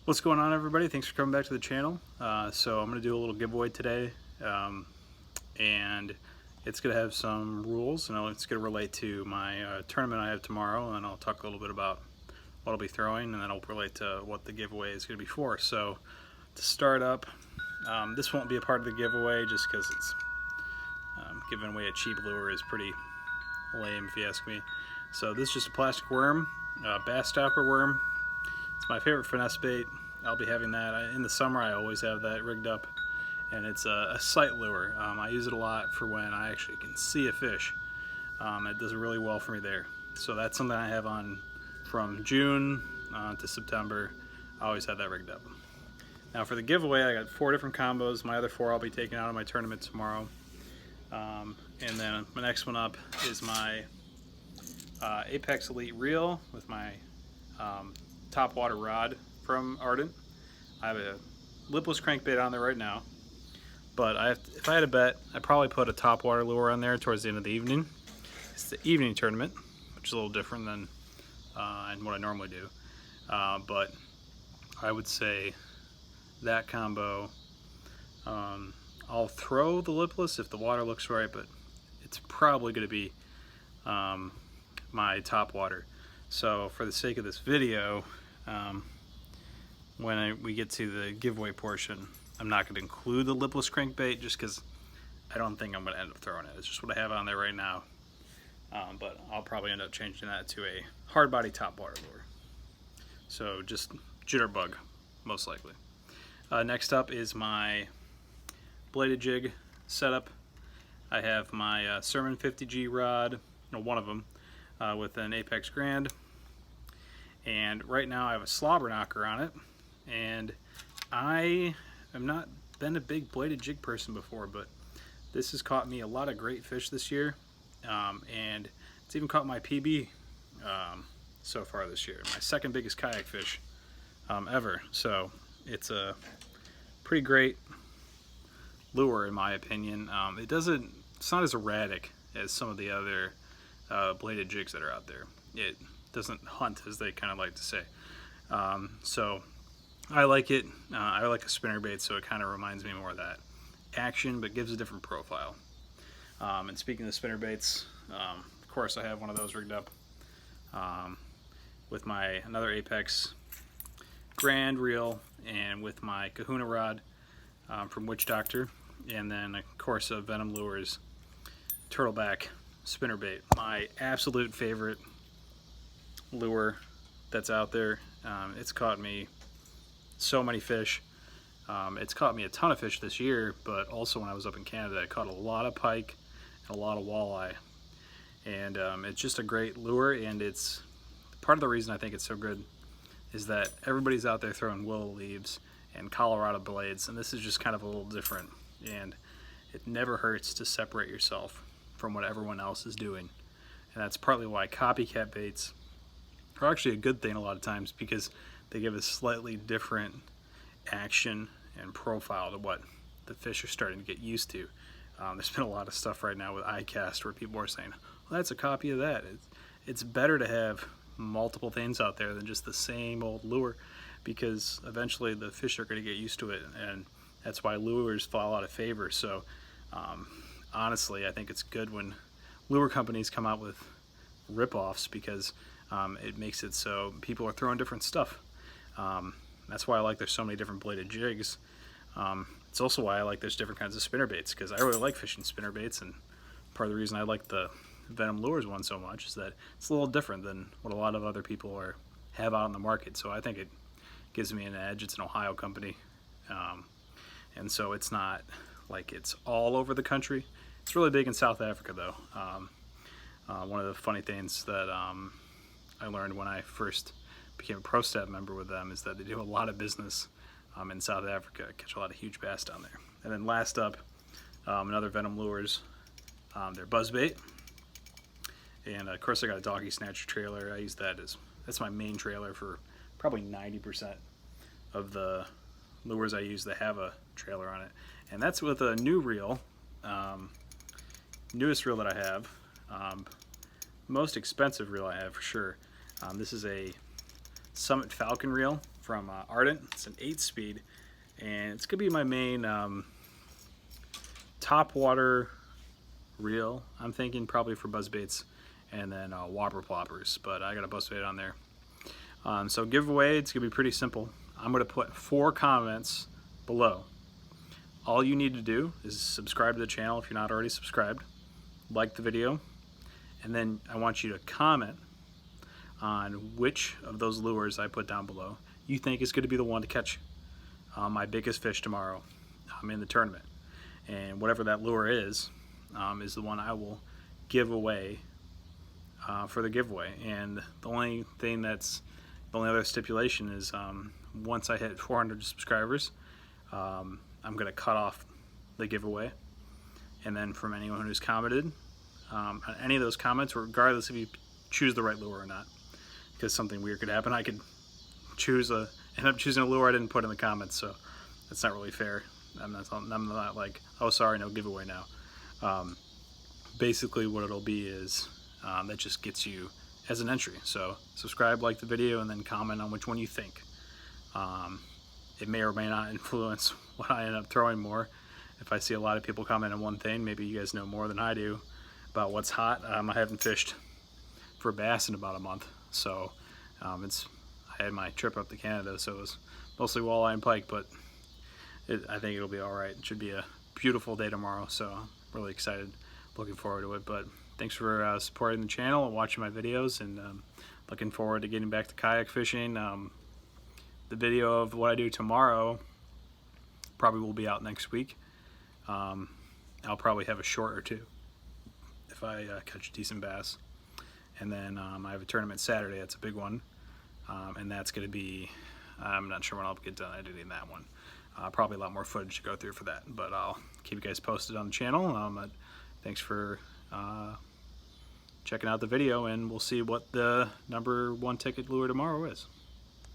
What's going on, everybody? Thanks for coming back to the channel. So I'm going to do a little giveaway today, and it's going to have some rules, and it's going to relate to my tournament I have tomorrow, and I'll talk a little bit about what I'll be throwing, and then I'll relate to what the giveaway is going to be for. So to start up, this won't be a part of the giveaway just because it's giving away a cheap lure is pretty lame if you ask me. So this is just a plastic worm, bass stopper worm. It's my favorite finesse bait. I'll be having that in the summer. I always have that rigged up, and it's a sight lure. I use it a lot for when I actually can see a fish. It does really well for me there. So that's something I have on from June to September. I always have that rigged up. Now for the giveaway, I got 4 different combos. My other 4 I'll be taking out of my tournament tomorrow. And then my next one up is my Apex Elite reel with my top water rod from Ardent. I have a lipless crankbait on there right now, but if I had to bet, I'd probably put a top water lure on there towards the end of the evening. It's the evening tournament, which is a little different than what I normally do, but I would say that combo. I'll throw the lipless if the water looks right, but it's probably going to be my top water. So for the sake of this video, when we get to the giveaway portion, I'm not going to include the lipless crankbait just because I don't think I'm going to end up throwing it. It's just what I have on there right now, but I'll probably end up changing that to a hard body top water lure. So just jitterbug, most likely. Next up is my bladed jig setup. I have my Sermon 50G rod, one of them, with an Apex Grand, and right now I have a slobber knocker on it. And I have not been a big bladed jig person before, but this has caught me a lot of great fish this year, and it's even caught my PB so far this year, my second biggest kayak fish ever. So it's a pretty great lure in my opinion. It's not as erratic as some of the other bladed jigs that are out there. It doesn't hunt, as they kind of like to say. So I like it. I like a spinnerbait, so it kind of reminds me more of that action, but gives a different profile. And speaking of spinnerbaits, of course I have one of those rigged up with my another Apex Grand reel and with my Kahuna rod from Witch Doctor, and then of course a Venom Lures turtleback spinnerbait. My absolute favorite lure that's out there. It's caught me so many fish. It's caught me a ton of fish this year, but also when I was up in Canada I caught a lot of pike and a lot of walleye, and it's just a great lure. And it's part of the reason I think it's so good is that everybody's out there throwing willow leaves and Colorado blades, and this is just kind of a little different, and it never hurts to separate yourself from what everyone else is doing. And that's partly why copycat baits are actually a good thing a lot of times, because they give a slightly different action and profile to what the fish are starting to get used to. There's been a lot of stuff right now with iCast where people are saying, well, that's a copy of that. It's better to have multiple things out there than just the same old lure, because eventually the fish are going to get used to it, and that's why lures fall out of favor. So honestly, I think it's good when lure companies come out with rip-offs, because it makes it so people are throwing different stuff. That's why I like there's so many different bladed jigs. It's also why I like there's different kinds of spinnerbaits, because I really like fishing spinnerbaits, and part of the reason I like the Venom Lures one so much is that it's a little different than what a lot of other people have out on the market. So I think it gives me an edge. It's an Ohio company, and so it's not like it's all over the country. It's really big in South Africa though. One of the funny things that I learned when I first became a pro staff member with them is that they do a lot of business in South Africa, catch a lot of huge bass down there. And then last up, another Venom Lures, their buzzbait. And of course I got a doggy snatcher trailer. I use that's my main trailer for probably 90% of the lures I use that have a trailer on it. And that's with a new reel, newest reel that I have, most expensive reel I have for sure. This is a Summit Falcon reel from Ardent. It's an 8-speed, and it's gonna be my main top water reel. I'm thinking probably for buzzbaits and then whopper ploppers, but I got a buzzbait on there. So giveaway, it's gonna be pretty simple. I'm gonna put 4 comments below. All you need to do is subscribe to the channel if you're not already subscribed, like the video, and then I want you to comment on which of those lures I put down below you think is going to be the one to catch my biggest fish tomorrow in the tournament. And whatever that lure is the one I will give away for the giveaway. And the only other stipulation is once I hit 400 subscribers, I'm going to cut off the giveaway. And then from anyone who's commented on any of those comments, regardless if you choose the right lure or not, because something weird could happen. I could end up choosing a lure I didn't put in the comments, so that's not really fair. I'm not like, oh sorry, no giveaway now. Basically what it'll be is that just gets you as an entry. So subscribe, like the video, and then comment on which one you think. It may or may not influence what I end up throwing more. If I see a lot of people comment on one thing, maybe you guys know more than I do about what's hot. I haven't fished for bass in about a month, so I had my trip up to Canada, so it was mostly walleye and pike, but I think it'll be all right. It should be a beautiful day tomorrow, so I'm really excited, looking forward to it. But thanks for supporting the channel and watching my videos, and looking forward to getting back to kayak fishing. The video of what I do tomorrow probably will be out next week. I'll probably have a short or two if I catch a decent bass. And then I have a tournament Saturday. That's a big one, and that's going to be, I'm not sure when I'll get done editing that one. Probably a lot more footage to go through for that, but I'll keep you guys posted on the channel. Thanks for checking out the video, and we'll see what the #1 ticket lure tomorrow is.